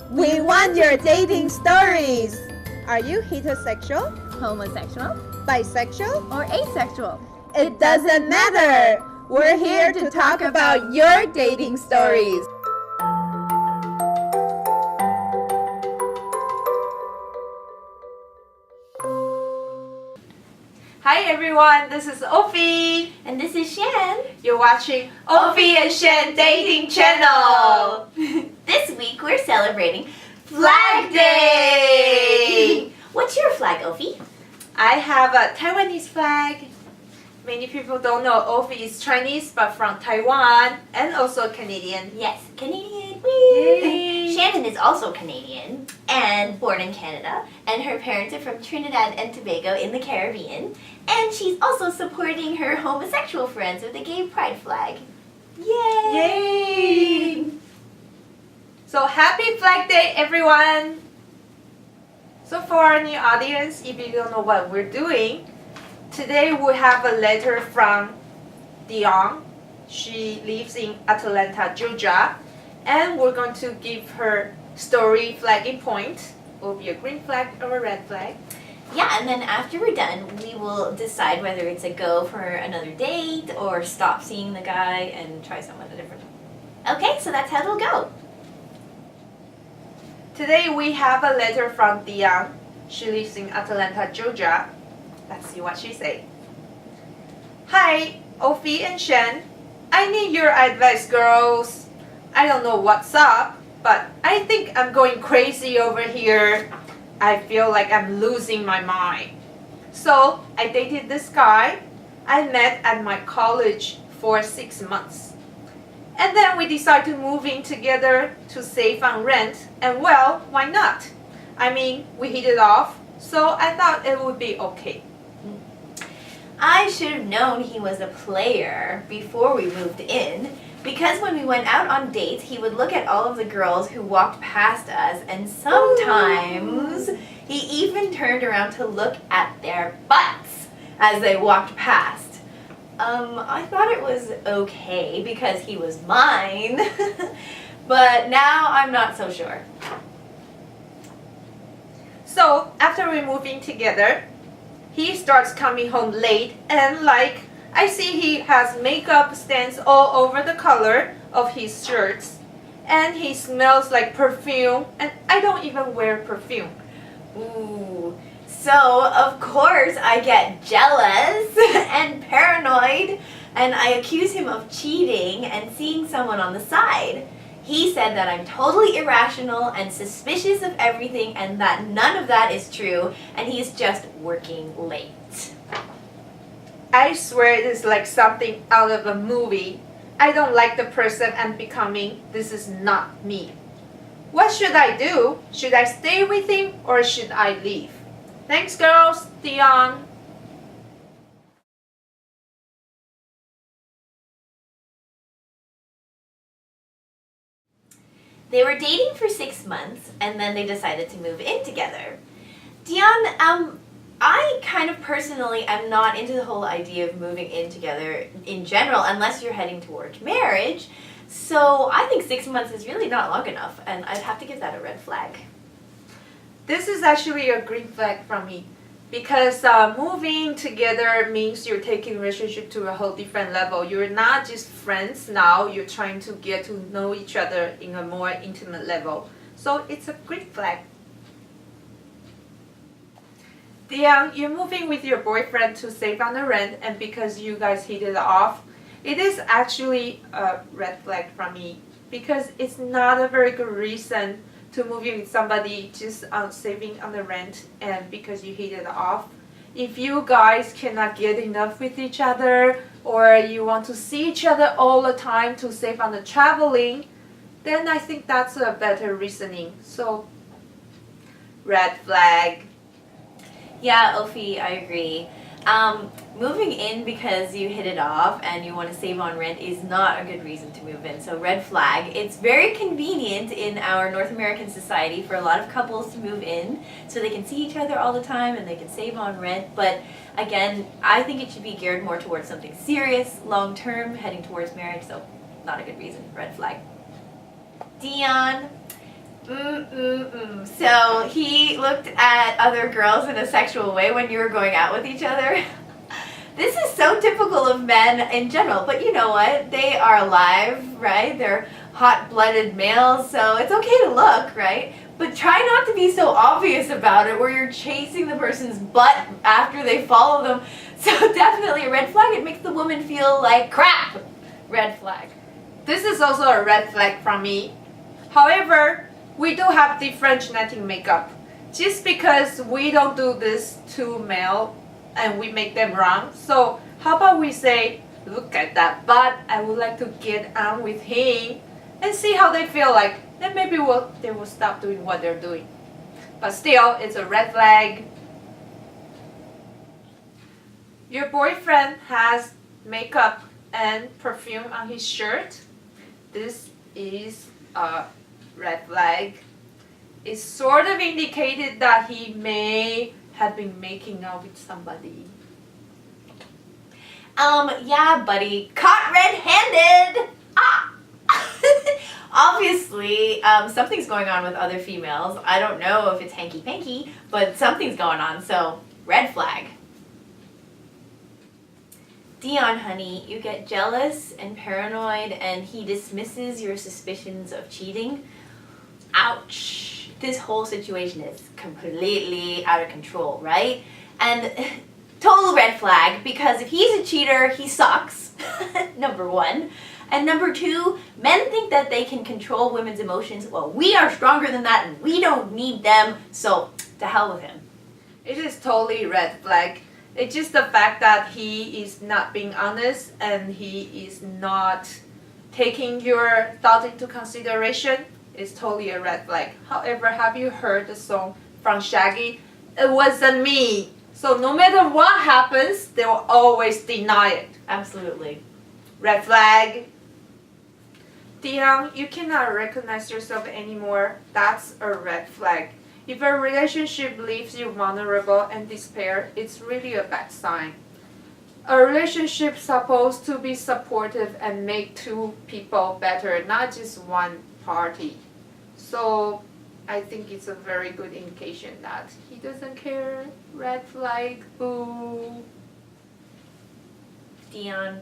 We want your dating stories. Are you heterosexual, Homosexual bisexual? or asexual? It doesn't matter. We're here to talk about your dating stories. Hi everyone, this is Ophey. And this is Shan. You're watching Ophey and Shan Dating Channel. This week we're celebrating Flag Day. What's your flag, Ophey? I have a Taiwanese flag. Many people don't know Ophey is Chinese but from Taiwan and also Canadian. Yes, Canadian. Yay. Shannon is also Canadian and born in Canada, and her parents are from Trinidad and Tobago in the Caribbean, and she's also supporting her homosexual friends with a gay pride flag. Yay! Yay! So happy Flag Day everyone! So for our new audience, if you don't know what we're doing, today we have a letter from Dion. She lives in Atlanta, Georgia, and we're going to give her story flagging point. Will be a green flag or a red flag. Yeah, and then after we're done, we will decide whether it's a go for another date or stop seeing the guy and try someone different. Okay, so that's how it'll go. Today we have a letter from Dion. She lives in Atlanta, Georgia. Let's see what she says. Hi, Ophey and Shan. I need your advice, girls. I don't know what's up, but I think I'm going crazy over here. I feel like I'm losing my mind. So I dated this guy I met at my college for 6 months. And then we decided to move in together to save on rent, and well, why not? I mean, we hit it off, so I thought it would be okay. I should have known he was a player before we moved in, because when we went out on dates, he would look at all of the girls who walked past us, and sometimes he even turned around to look at their butts as they walked past. I thought it was okay because he was mine, but now I'm not so sure. So after we moved in together, he starts coming home late, and like I see he has makeup stains all over the color of his shirts, and he smells like perfume, and I don't even wear perfume. Ooh. So, of course, I get jealous and paranoid, and I accuse him of cheating and seeing someone on the side. He said that I'm totally irrational and suspicious of everything, and that none of that is true, and he's just working late. I swear it is like something out of a movie. I don't like the person I'm becoming. This is not me. What should I do? Should I stay with him or should I leave? Thanks, girls. Dion. They were dating for 6 months, and then they decided to move in together. Dion, I kind of personally am not into the whole idea of moving in together in general, unless you're heading towards marriage. So I think 6 months is really not long enough, and I'd have to give that a red flag. This is actually a green flag from me, because moving together means you're taking relationship to a whole different level. You're not just friends now, you're trying to get to know each other in a more intimate level. So it's a green flag. Dion, you're moving with your boyfriend to save on the rent, and because you guys hit it off, it is actually a red flag from me, because it's not a very good reason to move in with somebody just saving on the rent and because you hit it off. If you guys cannot get enough with each other, or you want to see each other all the time to save on the traveling, then I think that's a better reasoning. So, red flag. Yeah, Ophie, I agree. Moving in because you hit it off and you want to save on rent is not a good reason to move in, so red flag. It's very convenient in our North American society for a lot of couples to move in so they can see each other all the time and they can save on rent, but again, I think it should be geared more towards something serious, long-term, heading towards marriage, so not a good reason, red flag. Dion, So he looked at other girls in a sexual way when you were going out with each other. This is so typical of men in general, but you know what? They are alive, right? They're hot-blooded males, so it's okay to look, right? But try not to be so obvious about it where you're chasing the person's butt after they follow them. So definitely a red flag. It makes the woman feel like crap. Red flag. This is also a red flag from me. However, we do have different genetic makeup. Just because we don't do this to male and we make them wrong. So how about we say, look at that butt, I would like to get on with him and see how they feel like. Then maybe they will stop doing what they're doing. But still, it's a red flag. Your boyfriend has makeup and perfume on his shirt. This is a red flag. It's sort of indicated that he may have been making out with somebody. Yeah, buddy. Caught red-handed! Ah! Obviously, something's going on with other females. I don't know if it's hanky-panky, but something's going on, so red flag. Dion, honey, you get jealous and paranoid and he dismisses your suspicions of cheating. Ouch. This whole situation is completely out of control, right? And total red flag, because if he's a cheater, he sucks, number one. And number two, men think that they can control women's emotions. Well, we are stronger than that and we don't need them, so to hell with him. It is totally red flag. It's just the fact that he is not being honest and he is not taking your thoughts into consideration. It's totally a red flag. However, have you heard the song from Shaggy? It wasn't me. So no matter what happens, they will always deny it. Absolutely. Red flag. Dion, you cannot recognize yourself anymore. That's a red flag. If a relationship leaves you vulnerable and despair, it's really a bad sign. A relationship is supposed to be supportive and make two people better, not just one party. So I think it's a very good indication that he doesn't care. Red flag, boo. Dion,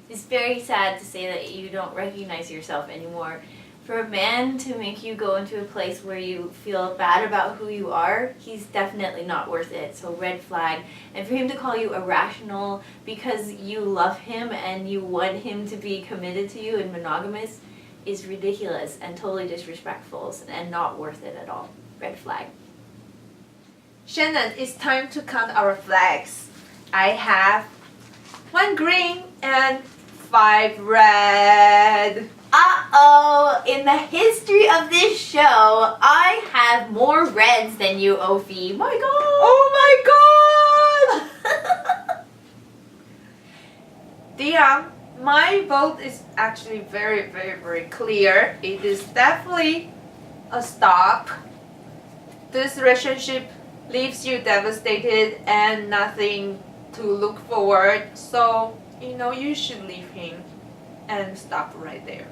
it's very sad to say that you don't recognize yourself anymore. For a man to make you go into a place where you feel bad about who you are, he's definitely not worth it. So red flag. And for him to call you irrational because you love him and you want him to be committed to you and monogamous is ridiculous and totally disrespectful and not worth it at all. Red flag. Shannon, it's time to count our flags. I have 1 green and 5 red. Uh-oh, in the history of this show, I have more reds than you, Ophie. My God! Oh my God! Dion, my vote is actually very, very, very clear. It is definitely a stop. This relationship leaves you devastated and nothing to look forward. So, you should leave him and stop right there.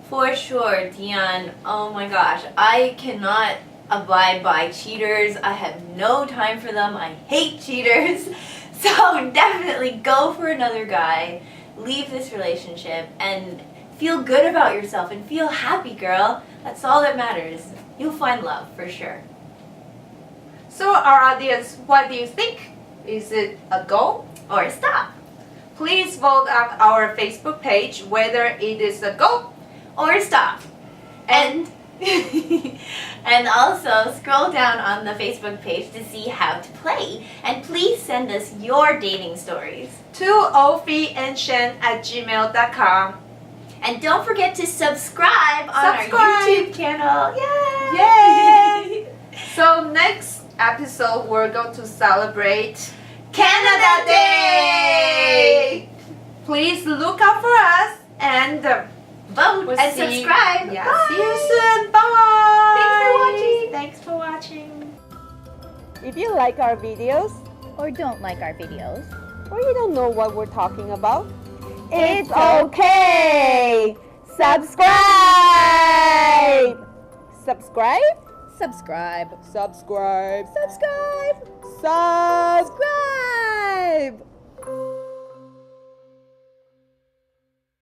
For sure, Dion. Oh my gosh, I cannot abide by cheaters. I have no time for them. I hate cheaters. So definitely go for another guy. Leave this relationship and feel good about yourself and feel happy, girl. That's all that matters. You'll find love for sure. So our audience, what do you think? Is it a go or a stop? Please vote on our Facebook page whether it is a go or stop. And and also scroll down on the Facebook page to see how to play. And please send us your dating stories to ophyandshan@gmail.com. And don't forget to subscribe on our YouTube channel. Yay! Yay! So next episode we're going to celebrate Canada Day! Please look out for us and vote and subscribe. Yeah, Bye. see you soon. Bye. Thanks for watching. If you like our videos or don't like our videos, or you don't know what we're talking about, it's okay. Subscribe. Subscribe? Subscribe. Subscribe. Subscribe. Sub.